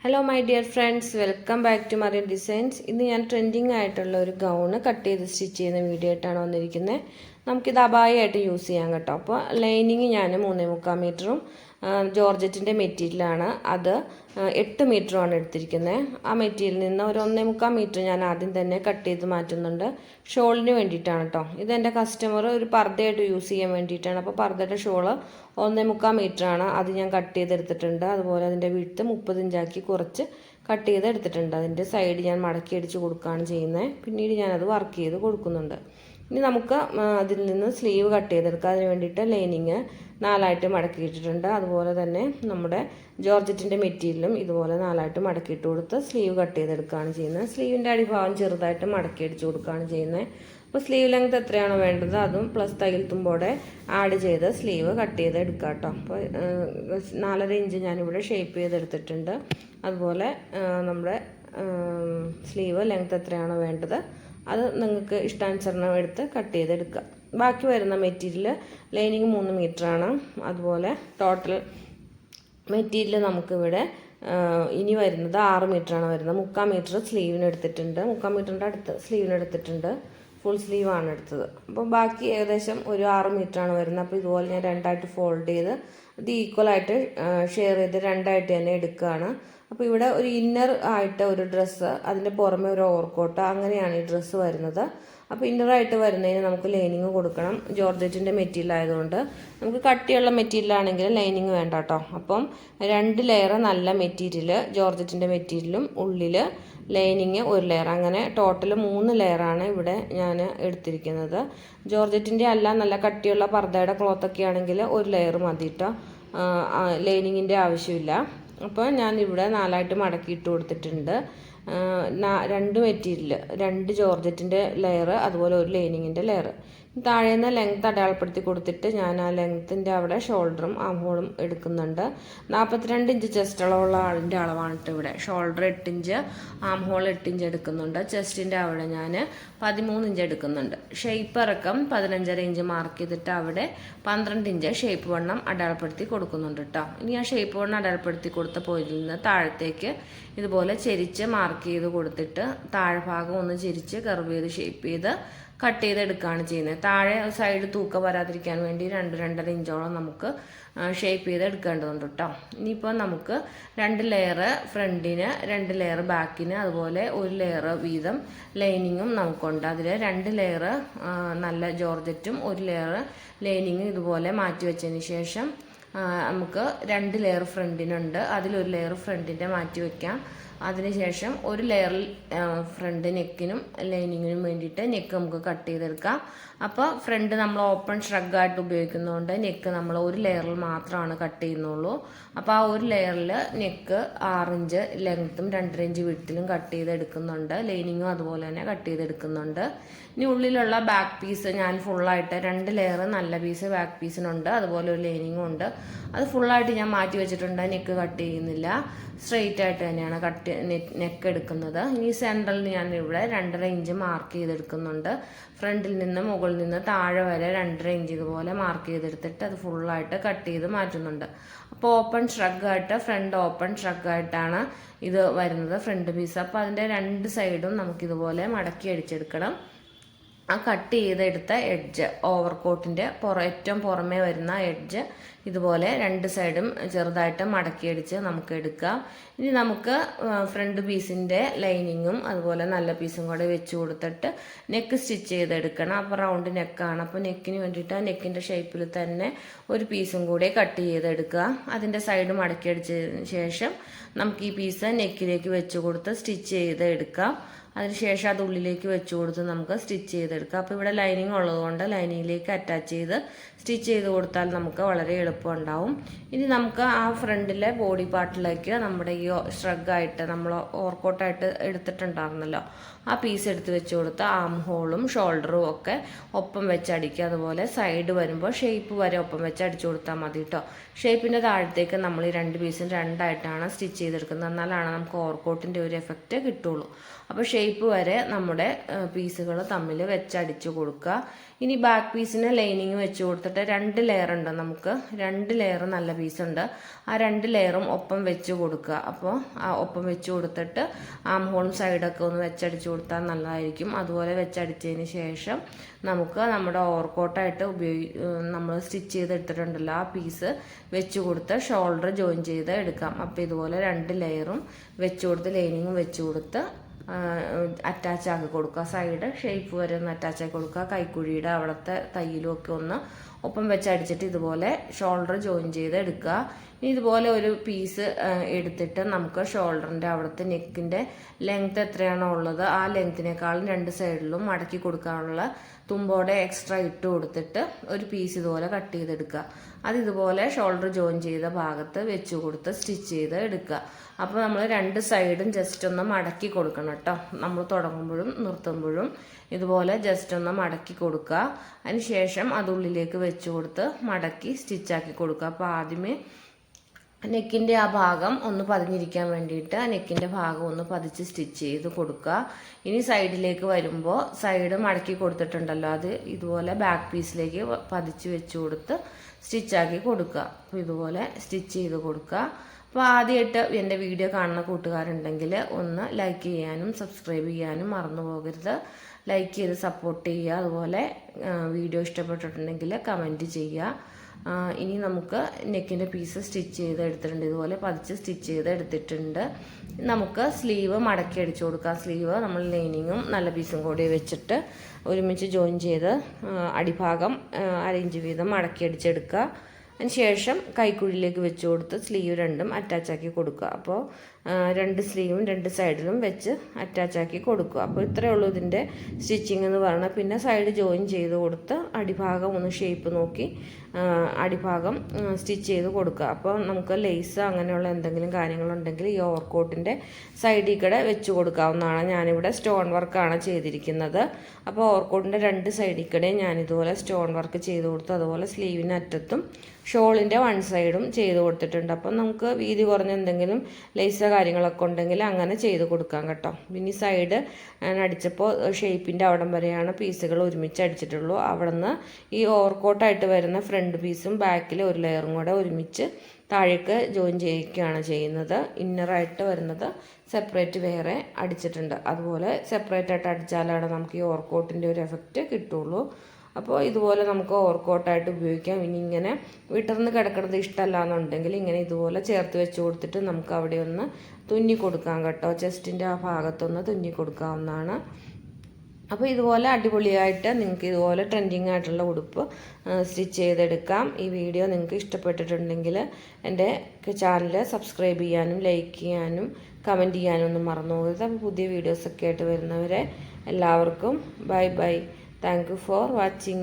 Hello my dear friends, welcome back to Mariyan designs. ഇന്ന് ഞാൻ trending ആയിട്ടുള്ള ഒരു ഗൗണ് കട്ട് ചെയ്ത് സ്റ്റിച്ച് ചെയ്യുന്ന വീഡിയോ ആയിട്ടാണ് വന്നിരിക്കുന്നത്. നമുക്കിത് അബായയായിട്ട് യൂസ് ചെയ്യാം കേട്ടോ. അപ്പോൾ ലൈനിങ് ഞാൻ 3.25 മീറ്ററും ജോർജറ്റിൻ്റെ മെറ്റീരിയലാണ്. അത് 8 മീറ്ററുമാണ് എടുത്തിരിക്കുന്നത്. ആ മെറ്റീരിയലിൽ നിന്ന് ഒരു 1.25 മീറ്റർ ഞാൻ ആദ്യം തന്നെ കട്ട് ചെയ്ത് മാറ്റുന്നുണ്ട്. ഷോളിന് വേണ്ടിയിട്ടാണ് കേട്ടോ. ഇതെൻ്റെ കസ്റ്റമർ ഒരു പർദ്ദയായിട്ട് യൂസ് ചെയ്യാൻ വേണ്ടിയിട്ടാണ്. അപ്പോൾ പർദ്ദയുടെ ഷോള് 1.25 മീറ്ററാണ്. അത് ഞാൻ കട്ട് ചെയ്തെടുത്തിട്ടുണ്ട്. അതുപോലെ അതിൻ്റെ വിഡ്ത്ത് 30 ഇഞ്ചാക്കി കുറച്ച് കട്ട് ചെയ്തെടുത്തിട്ടുണ്ട്. അതിൻ്റെ സൈഡ് ഞാൻ മടക്കി അടിച്ച് കൊടുക്കുകയാണ് ചെയ്യുന്നത്. പിന്നീട് ഞാനത് വർക്ക് ചെയ്ത് കൊടുക്കുന്നുണ്ട്. ഇനി നമുക്ക് അതിൽ നിന്ന് സ്ലീവ് കട്ട് ചെയ്തെടുക്കാം. അതിന് വേണ്ടിയിട്ട് ലൈനിങ് 4ആയിട്ട് മടക്കിയിട്ടിട്ടുണ്ട്. അതുപോലെ തന്നെ നമ്മുടെ ജോർജറ്റിൻ്റെ മെറ്റീരിയലും ഇതുപോലെ 4ആയിട്ട് മടക്കിയിട്ട് കൊടുത്ത് സ്ലീവ് കട്ട് ചെയ്തെടുക്കുകയാണ് ചെയ്യുന്നത്. സ്ലീവിൻ്റെ അടിഭാഗം ചെറുതായിട്ട് മടക്കി അടിച്ച് കൊടുക്കുകയാണ് ചെയ്യുന്നത്. അപ്പോൾ സ്ലീവ് ലെങ്ത് എത്രയാണോ വേണ്ടത് അതും പ്ലസ് തയ്യൽ തുമ്പോടെ ആഡ് ചെയ്ത് സ്ലീവ് കട്ട് ചെയ്ത് എടുക്കാം കേട്ടോ. അപ്പോൾ 4.5 ഇഞ്ച് ഞാനിവിടെ ഷേപ്പ് ചെയ്തെടുത്തിട്ടുണ്ട്. അതുപോലെ നമ്മുടെ സ്ലീവ് ലെങ്ത് എത്രയാണോ വേണ്ടത് അത് നിങ്ങൾക്ക് ഇഷ്ടാനുസരണം എടുത്ത് കട്ട് ചെയ്തെടുക്കുക. ബാക്കി വരുന്ന മെറ്റീരിയൽ ലൈനിങ് 3 മീറ്ററാണ്. അതുപോലെ ടോട്ടൽ മെറ്റീരിയൽ നമുക്കിവിടെ ഇനി വരുന്നത് 6 മീറ്ററാണ് വരുന്നത്. 3/4 മീറ്റർ സ്ലീവിന് എടുത്തിട്ടുണ്ട്. 3/4 മീറ്ററിൻ്റെ അടുത്ത് സ്ലീവിന് എടുത്തിട്ടുണ്ട്. ഫുൾ സ്ലീവാണ് എടുത്തത്. അപ്പോൾ ബാക്കി ഏകദേശം ഒരു 6 മീറ്ററാണ് വരുന്നത്. അപ്പോൾ ഇതുപോലെ ഞാൻ 2ആയിട്ട് ഫോൾഡ് ചെയ്ത് ഇത് ഈക്വലായിട്ട് ഷെയർ ചെയ്ത് 2ആയിട്ട് തന്നെ എടുക്കുകയാണ്. അപ്പോൾ ഇവിടെ ഒരു ഇന്നർ ആയിട്ട് ഒരു ഡ്രസ്സ്, അതിൻ്റെ പുറമെ ഒരു ഓവർകോട്ട്, അങ്ങനെയാണ് ഈ ഡ്രസ്സ് വരുന്നത്. അപ്പോൾ ഇന്നറായിട്ട് വരുന്നതിന് നമുക്ക് ലൈനിങ് കൊടുക്കണം. ജോർജറ്റിൻ്റെ മെറ്റീരിയൽ ആയതുകൊണ്ട് നമുക്ക് കട്ടിയുള്ള മെറ്റീരിയൽ ആണെങ്കിൽ ലൈനിങ് വേണ്ട കേട്ടോ. അപ്പം 2 ലെയർ നല്ല മെറ്റീരിയൽ ജോർജറ്റിൻ്റെ മെറ്റീരിയലും ഉള്ളിൽ ലൈനിങ് 1 ലെയർ, അങ്ങനെ ടോട്ടൽ 3 ലെയറാണ് ഇവിടെ ഞാൻ എടുത്തിരിക്കുന്നത്. ജോർജറ്റിൻ്റെ അല്ല, നല്ല കട്ടിയുള്ള പർദ്ദയുടെ ക്ലോത്തൊക്കെ ആണെങ്കിൽ 1 ലെയർ മതി കേട്ടോ. ലൈനിങ്ങിൻ്റെ ആവശ്യമില്ല. അപ്പോൾ ഞാനിവിടെ 4ആയിട്ട് മടക്കിയിട്ട് കൊടുത്തിട്ടുണ്ട്. 2 മെറ്റീരിയൽ, 2 ജോർജറ്റിൻ്റെ ലെയർ, അതുപോലെ ഒരു ലൈനിങ്ങിൻ്റെ ലെയർ. താഴേന്ന് ലെങ്ത് അടയാളപ്പെടുത്തി കൊടുത്തിട്ട് ഞാൻ ആ ലെങ്ത്തിൻ്റെ അവിടെ ഷോൾഡറും ആം ഹോളും എടുക്കുന്നുണ്ട്. 42 ഇഞ്ച് ചെസ്റ്റ് അളവുള്ള ആളിൻ്റെ അളവാണ് കേട്ടോ ഇവിടെ. Shoulder 8 inch, arm hole 8 inch എടുക്കുന്നുണ്ട്. ചെസ്റ്റിൻ്റെ അവിടെ ഞാൻ 13 ഇഞ്ച് എടുക്കുന്നുണ്ട്. ഷേപ്പ് ഇറക്കം 15.5 ഇഞ്ച് മാർക്ക് ചെയ്തിട്ട് അവിടെ 12 ഇഞ്ച് ഷേപ്പ് വണ്ണം അടയാളപ്പെടുത്തി കൊടുക്കുന്നുണ്ട് കേട്ടോ. ഇനി ആ ഷേപ്പ് വണ്ണം അടയാളപ്പെടുത്തി കൊടുത്ത പോയിന്റിൽ നിന്ന് താഴത്തേക്ക് ഇതുപോലെ ചെരിച്ച് മാർക്ക് ചെയ്ത് കൊടുത്തിട്ട് താഴ്ഭാഗം ഒന്ന് ചെരിച്ച് കർവ് ചെയ്ത് ഷേപ്പ് ചെയ്ത് കട്ട് ചെയ്തെടുക്കുകയാണ് ചെയ്യുന്നത്. താഴെ സൈഡ് തൂക്കം വരാതിരിക്കാൻ വേണ്ടി 2-2.5 ഇഞ്ചോളം നമുക്ക് ഷേപ്പ് ചെയ്ത് എടുക്കേണ്ടതുണ്ട് കേട്ടോ. ഇനിയിപ്പോൾ നമുക്ക് 2 ലെയർ ഫ്രണ്ടിന്, 2 ലെയർ ബാക്കിന്, അതുപോലെ 1 ലെയർ വീതം ലൈനിങ്ങും നമുക്കുണ്ട്. അതിൽ 2 ലെയർ നല്ല ജോർജറ്റും 1 ലെയർ ലൈനിങ്ങും ഇതുപോലെ മാറ്റി വെച്ചതിന് ശേഷം നമുക്ക് 2 ലെയർ ഫ്രണ്ടിനുണ്ട്. അതിലൊരു ലെയർ ഫ്രണ്ടിൻ്റെ മാറ്റി വയ്ക്കാം. അതിനുശേഷം 1 ലെയറിൽ ഫ്രണ്ട് നെക്കിനും ലൈനിങ്ങിനും വേണ്ടിയിട്ട് നെക്ക് നമുക്ക് കട്ട് ചെയ്തെടുക്കാം. അപ്പോൾ ഫ്രണ്ട് നമ്മൾ ഓപ്പൺ ഷ്രഗായിട്ട് ഉപയോഗിക്കുന്നതുകൊണ്ട് നെക്ക് നമ്മൾ 1 ലെയറിൽ മാത്രമാണ് കട്ട് ചെയ്യുന്നുള്ളൂ. അപ്പോൾ ആ 1 ലെയറിൽ നെക്ക് 6 ഇഞ്ച് ലെങ്ത്തും 2.5 ഇഞ്ച് വിഡ്ത്തിലും കട്ട് ചെയ്തെടുക്കുന്നുണ്ട്. ലൈനിങ്ങും അതുപോലെ തന്നെ കട്ട് ചെയ്തെടുക്കുന്നുണ്ട്. ഇനി ഉള്ളിലുള്ള ബാക്ക് പീസ് ഞാൻ ഫുള്ളായിട്ട് 2 ലെയർ നല്ല പീസ് ബാക്ക് പീസിനുണ്ട്. അതുപോലെ ഒരു ലൈനിങ്ങും ഉണ്ട്. അത് ഫുള്ളായിട്ട് ഞാൻ മാറ്റി വെച്ചിട്ടുണ്ട്. നെക്ക് കട്ട് ചെയ്യുന്നില്ല, സ്ട്രെയിറ്റ് ആയിട്ട് തന്നെയാണ് നെക്ക് എടുക്കുന്നത്. ഇനി സെൻട്രലിൽ ഞാൻ ഇവിടെ 2.5 ഇഞ്ച് മാർക്ക് ചെയ്തെടുക്കുന്നുണ്ട്. ഫ്രണ്ടിൽ നിന്ന് മുകളിൽ നിന്ന് താഴെ വരെ 2.5 ഇഞ്ച് ഇതുപോലെ മാർക്ക് ചെയ്തെടുത്തിട്ട് അത് ഫുള്ളായിട്ട് കട്ട് ചെയ്ത് മാറ്റുന്നുണ്ട്. അപ്പോൾ ഓപ്പൺ ഷ്രഗായിട്ട്, ഫ്രണ്ട് ഓപ്പൺ ഷ്രഗായിട്ടാണ് ഇത് വരുന്നത് ഫ്രണ്ട് പീസ്. അപ്പോൾ അതിൻ്റെ 2 സൈഡും നമുക്കിതുപോലെ മടക്കി അടിച്ചെടുക്കണം. ആ കട്ട് ചെയ്തെടുത്ത എഡ്ജ്, ഓവർകോട്ടിൻ്റെ ഏറ്റവും പുറമേ വരുന്ന എഡ്ജ് ഇതുപോലെ 2 സൈഡും ചെറുതായിട്ട് മടക്കിയടിച്ച് നമുക്ക് എടുക്കാം. ഇനി നമുക്ക് ഫ്രണ്ട് പീസിൻ്റെ ലൈനിങ്ങും അതുപോലെ നല്ല പീസും കൂടെ വെച്ച് കൊടുത്തിട്ട് നെക്ക് സ്റ്റിച്ച് ചെയ്തെടുക്കണം. അപ്പോൾ റൗണ്ട് നെക്കാണ്. അപ്പോൾ നെക്കിന് വേണ്ടിയിട്ട് ആ നെക്കിൻ്റെ ഷേപ്പിൽ തന്നെ ഒരു പീസും കൂടെ കട്ട് ചെയ്തെടുക്കുക. അതിൻ്റെ സൈഡ് മടക്കിയടിച്ചതിന് ശേഷം നമുക്ക് ഈ പീസ് നെക്കിലേക്ക് വെച്ച് കൊടുത്ത് സ്റ്റിച്ച് ചെയ്തെടുക്കാം. അതിനുശേഷം അത് ഉള്ളിലേക്ക് വെച്ച് കൊടുത്ത് നമുക്ക് സ്റ്റിച്ച് ചെയ്തെടുക്കാം. അപ്പോൾ ഇവിടെ ലൈനിങ് ഉള്ളതുകൊണ്ട് ലൈനിങ്ങിലേക്ക് അറ്റാച്ച് ചെയ്ത് സ്റ്റിച്ച് ചെയ്ത് കൊടുത്താൽ നമുക്ക് വളരെ എളുപ്പമുണ്ടാവും. ഇനി നമുക്ക് ആ ഫ്രണ്ടിലെ ബോഡി പാർട്ടിലേക്ക് നമ്മുടെ ഈ ഷ്രഗായിട്ട് നമ്മൾ ഓവർകോട്ടായിട്ട് എടുത്തിട്ടുണ്ടായിരുന്നല്ലോ, ആ പീസ് എടുത്ത് വെച്ച് കൊടുത്ത് ആം ഹോളും ഷോൾഡറും ഒക്കെ ഒപ്പം വെച്ച് അടിക്കുക. അതുപോലെ സൈഡ് വരുമ്പോൾ ഷേപ്പ് വരെ ഒപ്പം വെച്ച് അടിച്ചു കൊടുത്താൽ മതി കേട്ടോ. ഷേപ്പിൻ്റെ താഴത്തേക്ക് നമ്മൾ ഈ 2 പീസും 2ആയിട്ടാണ് സ്റ്റിച്ച് ചെയ്തെടുക്കുന്നത്. എന്നാലാണ് നമുക്ക് ഓവർകോട്ടിൻ്റെ ഒരു എഫക്റ്റ് കിട്ടുള്ളൂ. അപ്പോൾ ഷേപ്പ് ഷേപ്പ് വരെ നമ്മുടെ പീസുകൾ തമ്മിൽ വെച്ചടിച്ച് കൊടുക്കുക. ഇനി ബാക്ക് പീസിന് ലൈനിങ് വെച്ച് കൊടുത്തിട്ട് 2 ലെയർ ഉണ്ട്, നമുക്ക് 2 ലെയർ നല്ല പീസുണ്ട്, ആ 2 ലെയറും ഒപ്പം വെച്ച് കൊടുക്കുക. അപ്പോൾ ആ ഒപ്പം വെച്ച് കൊടുത്തിട്ട് ആം ഹോളും സൈഡൊക്കെ ഒന്ന് വെച്ചടിച്ച് കൊടുത്താൽ നല്ലതായിരിക്കും. അതുപോലെ വെച്ചടിച്ചതിന് ശേഷം നമുക്ക് നമ്മുടെ ഓവർകോട്ടായിട്ട് നമ്മൾ സ്റ്റിച്ച് ചെയ്തെടുത്തിട്ടുണ്ടല്ലോ ആ പീസ് വെച്ച് കൊടുത്ത് ഷോൾഡർ ജോയിൻ ചെയ്ത് എടുക്കാം. അപ്പോൾ ഇതുപോലെ 2 ലെയറും വെച്ച് കൊടുത്ത് ലൈനിങ്ങും വെച്ച് കൊടുത്ത് അറ്റാച്ച് ആക്കി കൊടുക്കുക. സൈഡ് ഷേപ്പ് വരെ ഒന്ന് അറ്റാച്ച് ആക്കി കൊടുക്കുക. കൈക്കുഴിയുടെ അവിടുത്തെ തയ്യലും ഒക്കെ ഒന്ന് ഒപ്പം വെച്ച് അടിച്ചിട്ട് ഇതുപോലെ ഷോൾഡർ ജോയിൻ ചെയ്ത് എടുക്കുക. ഇനി ഇതുപോലെ ഒരു പീസ് എടുത്തിട്ട് നമുക്ക് ഷോൾഡറിൻ്റെ അവിടുത്തെ നെക്കിൻ്റെ ലെങ്ത് എത്രയാണോ ഉള്ളത് ആ ലെങ്ത്തിനേക്കാളും 2 സൈഡിലും മടക്കി കൊടുക്കാനുള്ള തുമ്പോടെ എക്സ്ട്രാ ഇട്ട് കൊടുത്തിട്ട് ഒരു പീസ് ഇതുപോലെ കട്ട് ചെയ്തെടുക്കുക. അത് ഇതുപോലെ ഷോൾഡർ ജോയിൻ ചെയ്ത ഭാഗത്ത് വെച്ച് കൊടുത്ത് സ്റ്റിച്ച് ചെയ്ത് എടുക്കുക. അപ്പോൾ നമ്മൾ 2 സൈഡും ജസ്റ്റ് ഒന്ന് മടക്കി കൊടുക്കണം കേട്ടോ. നമ്മൾ തുടങ്ങുമ്പോഴും നിർത്തുമ്പോഴും ഇതുപോലെ ജസ്റ്റ് ഒന്ന് മടക്കി കൊടുക്കുക. അതിന് ശേഷം അത് ഉള്ളിലേക്ക് വെച്ച് കൊടുത്ത് മടക്കി സ്റ്റിച്ചാക്കി കൊടുക്കുക. അപ്പോൾ ആദ്യമേ നെക്കിൻ്റെ ആ ഭാഗം ഒന്ന് പതിഞ്ഞിരിക്കാൻ വേണ്ടിയിട്ട് ആ നെക്കിൻ്റെ ഭാഗം ഒന്ന് പതിച്ച് സ്റ്റിച്ച് ചെയ്ത് കൊടുക്കുക. ഇനി സൈഡിലേക്ക് വരുമ്പോൾ സൈഡ് മടക്കി കൊടുത്തിട്ടുണ്ടല്ലോ അത് ഇതുപോലെ ബാക്ക് പീസിലേക്ക് പതിച്ച് വെച്ച് കൊടുത്ത് സ്റ്റിച്ചാക്കി കൊടുക്കുക. അപ്പോൾ ഇതുപോലെ സ്റ്റിച്ച് ചെയ്ത് കൊടുക്കുക. അപ്പോൾ ആദ്യമായിട്ട് എൻ്റെ വീഡിയോ കാണുന്ന കൂട്ടുകാരുണ്ടെങ്കിൽ ഒന്ന് ലൈക്ക് ചെയ്യാനും സബ്സ്ക്രൈബ് ചെയ്യാനും മറന്നു പോകരുത്. ലൈക്ക് ചെയ്ത് സപ്പോർട്ട് ചെയ്യുക. അതുപോലെ വീഡിയോ ഇഷ്ടപ്പെട്ടിട്ടുണ്ടെങ്കിൽ കമൻറ്റ് ചെയ്യുക. ഇനി നമുക്ക് നെക്കിൻ്റെ പീസ് സ്റ്റിച്ച് ചെയ്ത് എടുത്തിട്ടുണ്ട്, ഇതുപോലെ പതിച്ച് സ്റ്റിച്ച് ചെയ്ത് എടുത്തിട്ടുണ്ട്. നമുക്ക് സ്ലീവ് മടക്കി അടിച്ചു കൊടുക്കാം. സ്ലീവ് നമ്മൾ ലൈനിങ്ങും നല്ല പീസും കൂടി വെച്ചിട്ട് ഒരുമിച്ച് ജോയിൻ ചെയ്ത് അടിഭാഗം 1/2 ഇഞ്ച് വീതം മടക്കി അടിച്ചെടുക്കുക. അതിന് ശേഷം കൈക്കുഴിയിലേക്ക് വെച്ച് കൊടുത്ത് സ്ലീവ് രണ്ടും അറ്റാച്ചാക്കി കൊടുക്കുക. അപ്പോൾ 2 സ്ലീവും 2 സൈഡിലും വെച്ച് അറ്റാച്ചാക്കി കൊടുക്കുക. അപ്പോൾ ഇത്രയേ ഉള്ളൂ ഇതിൻ്റെ സ്റ്റിച്ചിങ് എന്ന് പറഞ്ഞാൽ. പിന്നെ സൈഡ് ജോയിൻ ചെയ്ത് കൊടുത്ത് അടിഭാഗം ഒന്ന് ഷേപ്പ് നോക്കി അടിഭാഗം സ്റ്റിച്ച് ചെയ്ത് കൊടുക്കുക. അപ്പോൾ നമുക്ക് ലേസ് അങ്ങനെയുള്ള എന്തെങ്കിലും കാര്യങ്ങളുണ്ടെങ്കിൽ ഈ ഓവർകോട്ടിൻ്റെ സൈഡിൽ കൂടെ വെച്ച് കൊടുക്കാവുന്നതാണ്. ഞാനിവിടെ സ്റ്റോൺ വർക്കാണ് ചെയ്തിരിക്കുന്നത്. അപ്പോൾ ഓവർകോട്ടിൻ്റെ 2 സൈഡിൽ കൂടെ ഞാനിതുപോലെ സ്റ്റോൺ വർക്ക് ചെയ്ത് കൊടുത്തു. അതുപോലെ സ്ലീവിന് അറ്റത്തും ഷോളിൻ്റെ 1 സൈഡും ചെയ്ത് കൊടുത്തിട്ടുണ്ട്. അപ്പം നമുക്ക് വീതി കുറഞ്ഞ എന്തെങ്കിലും ലേസ കാര്യങ്ങളൊക്കെ ഉണ്ടെങ്കിൽ അങ്ങനെ ചെയ്ത് കൊടുക്കാം കേട്ടോ. പിന്നെ സൈഡ് അടിച്ചപ്പോൾ ഷേപ്പിൻ്റെ അവിടം വരെയാണ് പീസുകൾ ഒരുമിച്ച് അടിച്ചിട്ടുള്ളൂ. അവിടെ നിന്ന് ഈ ഓവർകോട്ടായിട്ട് വരുന്ന ഫ്രണ്ട് പീസും ബാക്കിൽ ഒരു ലെയറും കൂടെ ഒരുമിച്ച് താഴേക്ക് ജോയിൻ ചെയ്യുകയാണ് ചെയ്യുന്നത്. ഇന്നറായിട്ട് വരുന്നത് സെപ്പറേറ്റ് വേറെ അടിച്ചിട്ടുണ്ട്. അതുപോലെ സെപ്പറേറ്റ് ആയിട്ട് അടിച്ചാലാണ് നമുക്ക് ഈ ഓവർകോട്ടിൻ്റെ ഒരു എഫക്റ്റ് കിട്ടുള്ളൂ. അപ്പോൾ ഇതുപോലെ നമുക്ക് ഓവർകോട്ടായിട്ട് ഉപയോഗിക്കാം. ഇനി ഇങ്ങനെ വിടർന്ന് കിടക്കുന്നത് ഇഷ്ടമല്ല എന്നുണ്ടെങ്കിൽ ഇങ്ങനെ ഇതുപോലെ ചേർത്ത് വെച്ച് കൊടുത്തിട്ട് നമുക്ക് അവിടെ ഒന്ന് തുന്നി കൊടുക്കാം കേട്ടോ. ചെസ്റ്റിൻ്റെ ആ ഭാഗത്തൊന്ന് തുന്നി കൊടുക്കാവുന്നതാണ്. അപ്പോൾ ഇതുപോലെ അടിപൊളിയായിട്ട് നിങ്ങൾക്ക് ഇതുപോലെ ട്രെൻഡിങ് ആയിട്ടുള്ള ഉടുപ്പ് സ്റ്റിച്ച് ചെയ്തെടുക്കാം. ഈ വീഡിയോ നിങ്ങൾക്ക് ഇഷ്ടപ്പെട്ടിട്ടുണ്ടെങ്കിൽ എൻ്റെ ചാനൽ സബ്സ്ക്രൈബ് ചെയ്യാനും ലൈക്ക് ചെയ്യാനും കമൻറ്റ് ചെയ്യാനും ഒന്നും മറന്നു പോകരുത്. അപ്പോൾ പുതിയ വീഡിയോസൊക്കെ ആയിട്ട് വരുന്നവരെ എല്ലാവർക്കും bye bye. Thank you for watching.